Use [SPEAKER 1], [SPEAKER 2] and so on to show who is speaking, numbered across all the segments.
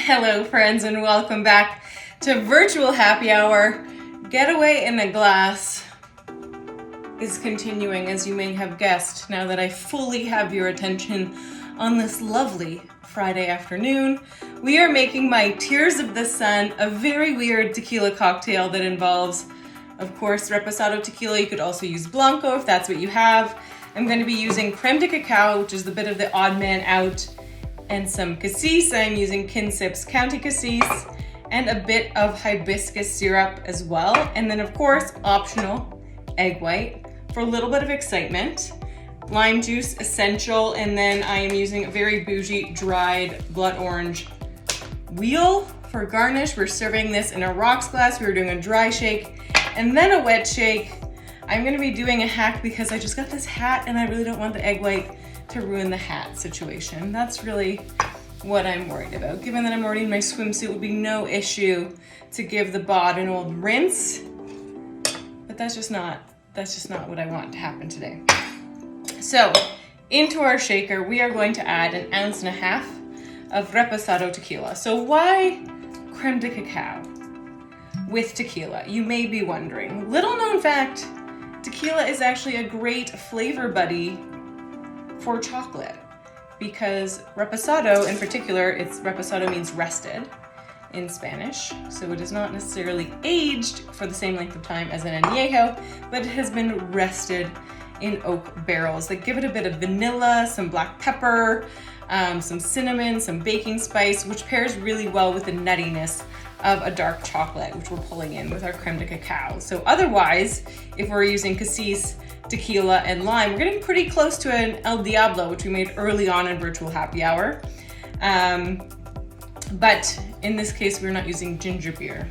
[SPEAKER 1] Hello friends and welcome back to Virtual Happy Hour. Getaway in a Glass is continuing, as you may have guessed, now that I fully have your attention on this lovely Friday afternoon. We are making my Tears of the Sun, a very weird tequila cocktail that involves, of course, reposado tequila. You could also use blanco if that's what you have. I'm going to be using crème de cacao, which is the bit of the odd man out, and some cassis. I'm using Kinsip's County Cassis, and a bit of hibiscus syrup as well. And then of course, optional, egg white for a little bit of excitement. Lime juice, essential. And then I am using a very bougie dried blood orange wheel for garnish. We're serving this in a rocks glass. We were doing a dry shake and then a wet shake. I'm gonna be doing a hack because I just got this hat and I really don't want the egg white to ruin the hat situation. That's really what I'm worried about. Given that I'm already in my swimsuit, it would be no issue to give the bod an old rinse, but that's just not what I want to happen today. So into our shaker, we are going to add 1.5 ounces of reposado tequila. So why crème de cacao with tequila? You may be wondering. Little known fact, tequila is actually a great flavor buddy for chocolate, because reposado in particular, reposado means rested in Spanish, so it is not necessarily aged for the same length of time as an añejo, but it has been rested in oak barrels that give it a bit of vanilla, some black pepper, some cinnamon, some baking spice, which pairs really well with the nuttiness of a dark chocolate, which we're pulling in with our crème de cacao. So otherwise, if we're using cassis, tequila, and lime, we're getting pretty close to an El Diablo, which we made early on in Virtual Happy Hour. But in this case, we're not using ginger beer.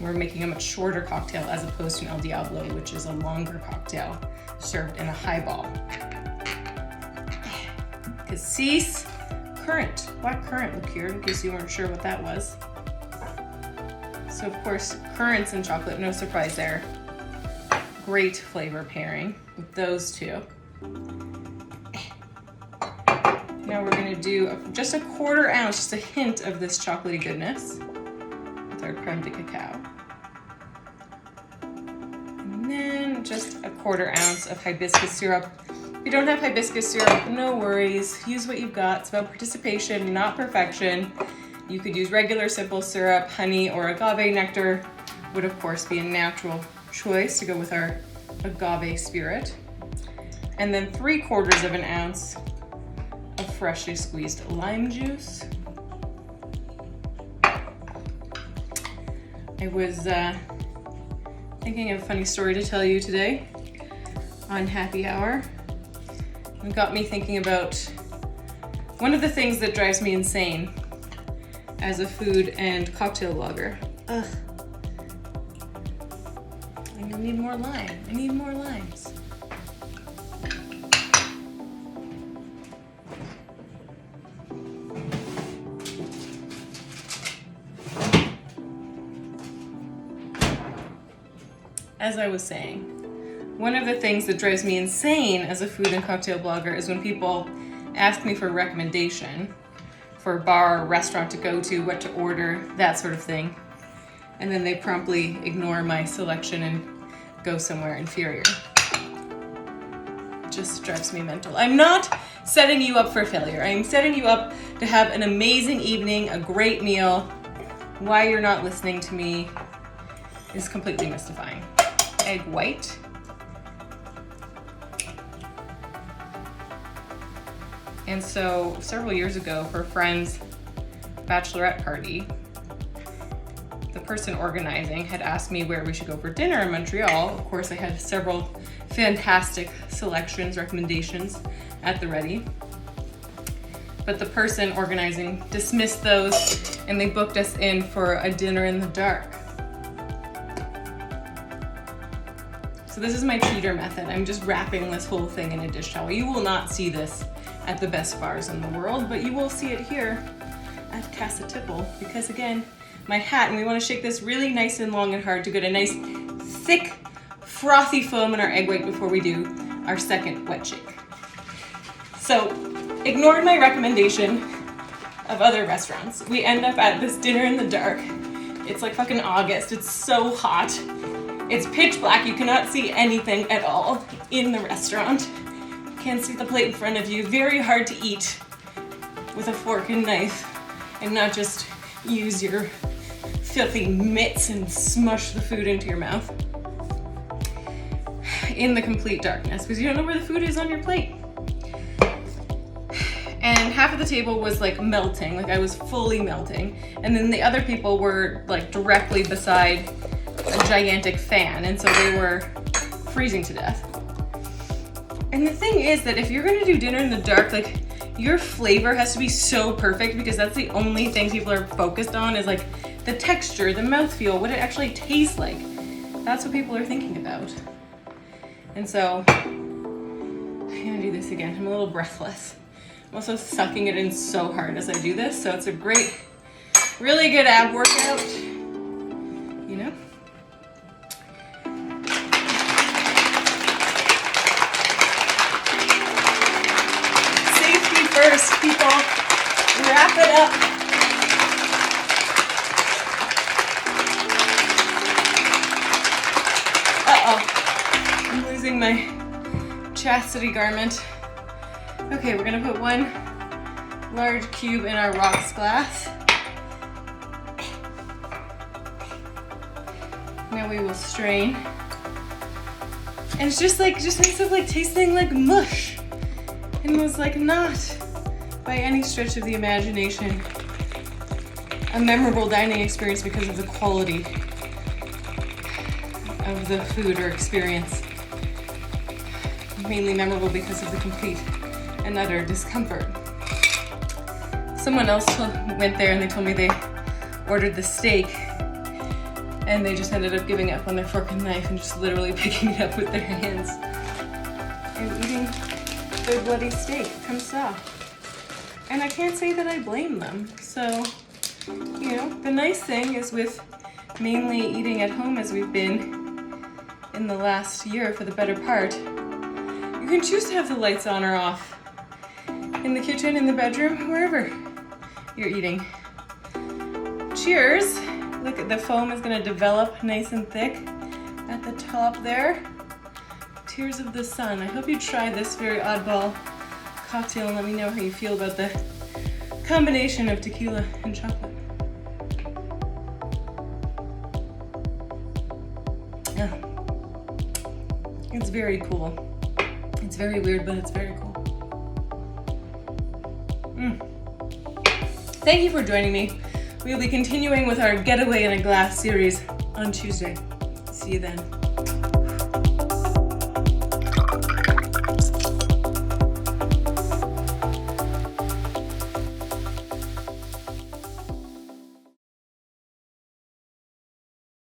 [SPEAKER 1] We're making a much shorter cocktail as opposed to an El Diablo, which is a longer cocktail served in a highball. Cassis, currant, black currant liqueur, in case you weren't sure what that was. So of course, currants and chocolate, no surprise there. Great flavor pairing with those two. Now we're gonna do just 1/4 ounce, just a hint of this chocolatey goodness with our crème de cacao. And then just 1/4 ounce of hibiscus syrup. If you don't have hibiscus syrup, no worries. Use what you've got. It's about participation, not perfection. You could use regular simple syrup, honey, or agave nectar would of course be a natural choice to go with our agave spirit. And then 3/4 ounce of freshly squeezed lime juice. I was thinking of a funny story to tell you today on Happy Hour. It got me thinking about one of the things that drives me insane as a food and cocktail blogger. Ugh. I need more lime. I need more limes. As I was saying, one of the things that drives me insane as a food and cocktail blogger is when people ask me for a recommendation for a bar or restaurant to go to, what to order, that sort of thing. And then they promptly ignore my selection and go somewhere inferior. It just drives me mental. I'm not setting you up for failure. I am setting you up to have an amazing evening, a great meal. Why you're not listening to me is completely mystifying. Egg white. And so several years ago, for a friend's bachelorette party, the person organizing had asked me where we should go for dinner in Montreal. Of course, I had several fantastic selections, recommendations at the ready. But the person organizing dismissed those and they booked us in for a dinner in the dark. So this is my cheater method. I'm just wrapping this whole thing in a dish towel. You will not see this at the best bars in the world, but you will see it here at Taste Tipple, because again, my hat, and we want to shake this really nice and long and hard to get a nice thick frothy foam in our egg white before we do our second wet shake. So ignoring my recommendation of other restaurants. We end up at this dinner in the dark. It's like fucking August. It's so hot. It's pitch black. You cannot see anything at all in the restaurant. You can't see the plate in front of you. Very hard to eat with a fork and knife and not just use your filthy mitts and smush the food into your mouth. In the complete darkness, because you don't know where the food is on your plate. And half of the table was like melting, like I was fully melting. And then the other people were like directly beside a gigantic fan, and so they were freezing to death. And the thing is that if you're gonna do dinner in the dark, like your flavor has to be so perfect, because that's the only thing people are focused on, is like the texture, the mouthfeel, what it actually tastes like. That's what people are thinking about. And so I'm gonna do this again. I'm a little breathless. I'm also sucking it in so hard as I do this, so it's a great, really good ab workout, you know? Safety first, people. Wrap it up. Uh-oh. I'm losing my chastity garment. Okay, we're gonna put one large cube in our rocks glass. Now we will strain. And it's just ends up like tasting like mush. And was like not, by any stretch of the imagination, a memorable dining experience because of the quality of the food or experience. Mainly memorable because of the complete and utter discomfort. Someone else went there and they told me they ordered the steak and they just ended up giving up on their fork and knife and just literally picking it up with their hands and eating their bloody steak from soft. And I can't say that I blame them. So, you know, the nice thing is with mainly eating at home as we've been in the last year for the better part, you can choose to have the lights on or off. In the kitchen, in the bedroom, wherever you're eating. Cheers. Look at the foam is gonna develop nice and thick at the top there. Tears of the sun. I hope you try this very oddball cocktail and let me know how you feel about the combination of tequila and chocolate. Yeah. It's very cool. It's very weird, but it's very cool. Thank you for joining me. We will be continuing with our Getaway in a Glass series on Tuesday. See you then.